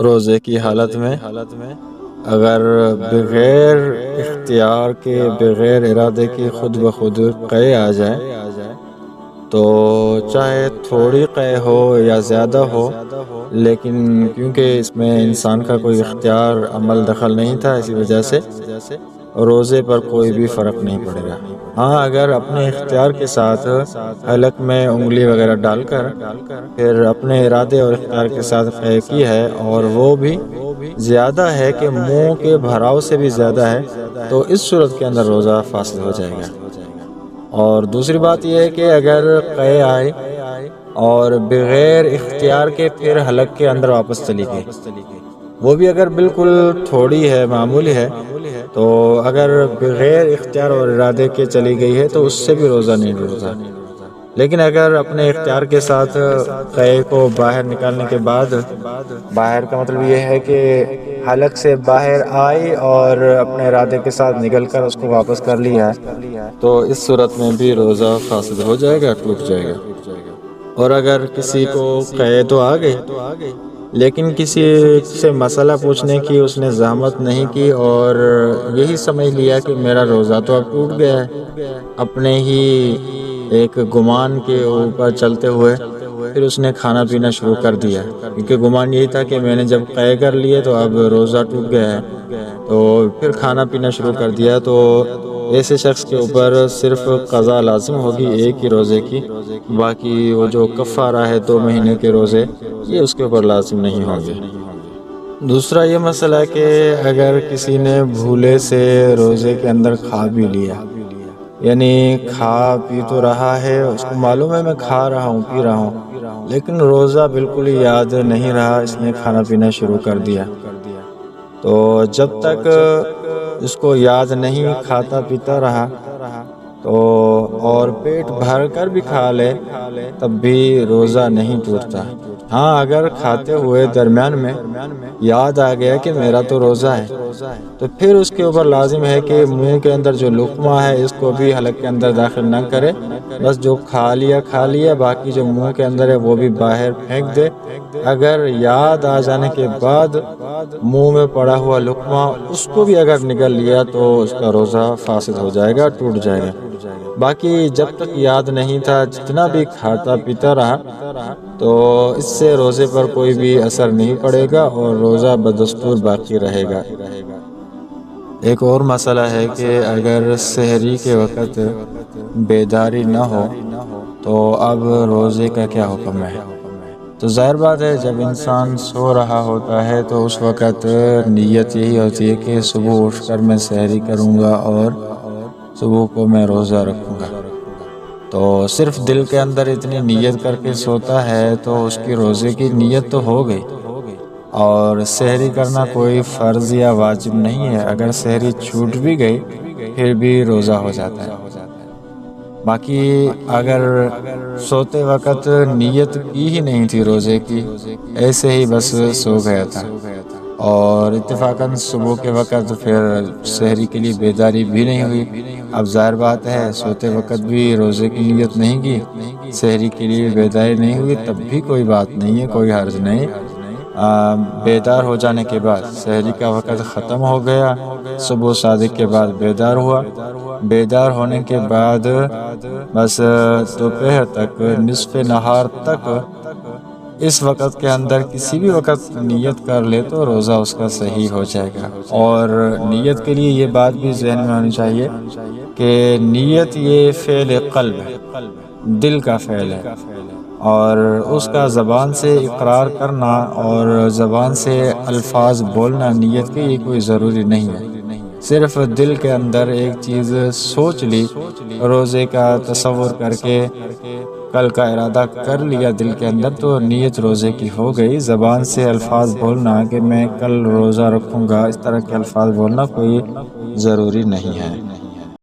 روزے کی حالت میں اگر بغیر اختیار کے بغیر ارادے کے خود بخود قے آ جائے تو چاہے تھوڑی قے ہو یا زیادہ ہو، لیکن کیونکہ اس میں انسان کا کوئی اختیار عمل دخل نہیں تھا، اسی وجہ سے روزے پر کوئی بھی فرق نہیں پڑے گا۔ ہاں، اگر اپنے اختیار کے ساتھ حلق میں انگلی وغیرہ ڈال کر پھر اپنے ارادے اور اختیار کے ساتھ قے کی ہے اور وہ بھی زیادہ ہے کہ منہ کے بھراؤ سے بھی زیادہ ہے، تو اس صورت کے اندر روزہ فاسد ہو جائے گا۔ اور دوسری بات یہ ہے کہ اگر قے آئے اور بغیر اختیار کے پھر حلق کے اندر واپس چلی گئی، وہ بھی اگر بالکل تھوڑی ہے، معمولی ہے، تو اگر بغیر اختیار اور ارادے کے چلی گئی ہے تو اس سے بھی روزہ نہیں ٹوٹتا۔ لیکن اگر اپنے اختیار کے ساتھ قے کو باہر نکالنے کے بعد، باہر کا مطلب یہ ہے کہ حلق سے باہر آئی اور اپنے ارادے کے ساتھ نکل کر اس کو واپس کر لیا ہے، تو اس صورت میں بھی روزہ فاسد ہو جائے گا، ٹوٹ جائے گا۔ اور اگر کسی کو قے تو آ گئی لیکن کسی سے مسئلہ پوچھنے کی اس نے زحمت نہیں کی اور یہی سمجھ لیا کہ میرا روزہ تو اب ٹوٹ گیا ہے، اپنے ہی ایک گمان کے اوپر چلتے ہوئے پھر اس نے کھانا پینا شروع کر دیا، کیونکہ گمان یہی تھا کہ میں نے جب قے کر لیے تو اب روزہ ٹوٹ گیا ہے، تو پھر کھانا پینا شروع کر دیا، تو ایسے شخص کے اوپر صرف قضا لازم ہوگی ایک ہی روزے کی، باقی وہ جو کفارہ ہے 2 مہینے کے روزے، یہ اس کے اوپر لازم نہیں ہوں گے۔ دوسرا یہ مسئلہ ہے کہ اگر کسی نے بھولے سے روزے کے اندر کھا بھی لیا، یعنی کھا پی تو رہا ہے، اس کو معلوم ہے میں کھا رہا ہوں، پی رہا ہوں، لیکن روزہ بالکل ہی یاد نہیں رہا، اس نے کھانا پینا شروع کر دیا، تو جب تک اس کو یاد نہیں، کھاتا پیتا رہا تو اور پیٹ بھر کر بھی کھا لے تب بھی روزہ نہیں ٹوٹتا۔ ہاں، اگر کھاتے ہوئے درمیان میں یاد آ گیا کہ میرا تو روزہ ہے، تو پھر اس کے اوپر لازم ہے کہ منہ کے اندر جو لقمہ ہے اس کو بھی حلق کے اندر داخل نہ کرے، بس جو کھا لیا، باقی جو منہ کے اندر ہے وہ بھی باہر پھینک دے۔ اگر یاد آ جانے کے بعد منہ میں پڑا ہوا لقمہ اس کو بھی اگر نگل لیا تو اس کا روزہ فاسد ہو جائے گا، ٹوٹ جائے گا۔ باقی جب تک یاد نہیں تھا، جتنا بھی کھاتا پیتا رہا تو اس سے روزے پر کوئی بھی اثر نہیں پڑے گا اور روزہ بدستور باقی رہے گا۔ ایک اور مسئلہ ہے کہ اگر سحری کے وقت بیداری نہ ہو تو اب روزے کا کیا حکم ہے؟ تو ظاہر بات ہے جب انسان سو رہا ہوتا ہے تو اس وقت نیت یہی ہوتی ہے کہ صبح اٹھ کر میں سحری کروں گا اور صبح کو میں روزہ رکھوں گا، تو صرف دل کے اندر اتنی نیت کر کے سوتا ہے تو اس کی روزے کی نیت تو ہو گئی، اور سحری کرنا کوئی فرض یا واجب نہیں ہے، اگر سحری چھوٹ بھی گئی پھر بھی روزہ ہو جاتا ہے۔ باقی اگر سوتے وقت نیت کی ہی نہیں تھی روزے کی، ایسے ہی بس سو گیا تھا اور اتفاقاً صبح کے وقت پھر سحری کے لیے بیداری بھی نہیں ہوئی، اب ظاہر بات ہے سوتے وقت بھی روزے کی نیت نہیں کی، سحری کے لیے بیداری نہیں ہوئی، تب بھی کوئی بات نہیں ہے، کوئی حرج نہیں۔ بیدار ہو جانے کے بعد سحری کا وقت ختم ہو گیا، صبح صادق کے بعد بیدار ہوا، بیدار ہونے کے بعد بس دوپہر تک، نصف نہار تک، اس وقت کے اندر کسی بھی وقت نیت کر لے تو روزہ اس کا صحیح ہو جائے گا۔ اور نیت کے لیے یہ بات بھی ذہن میں ہونی چاہیے کہ نیت یہ فعل قلب ہے، دل کا فعل ہے، اور اس کا زبان سے اقرار کرنا اور زبان سے الفاظ بولنا نیت کے یہ کوئی ضروری نہیں ہے۔ صرف دل کے اندر ایک چیز سوچ لی، روزے کا تصور کر کے کل کا ارادہ کر لیا دل کے اندر، تو نیت روزے کی ہو گئی۔ زبان سے الفاظ بولنا کہ میں کل روزہ رکھوں گا، اس طرح کے الفاظ بولنا کوئی ضروری نہیں ہے۔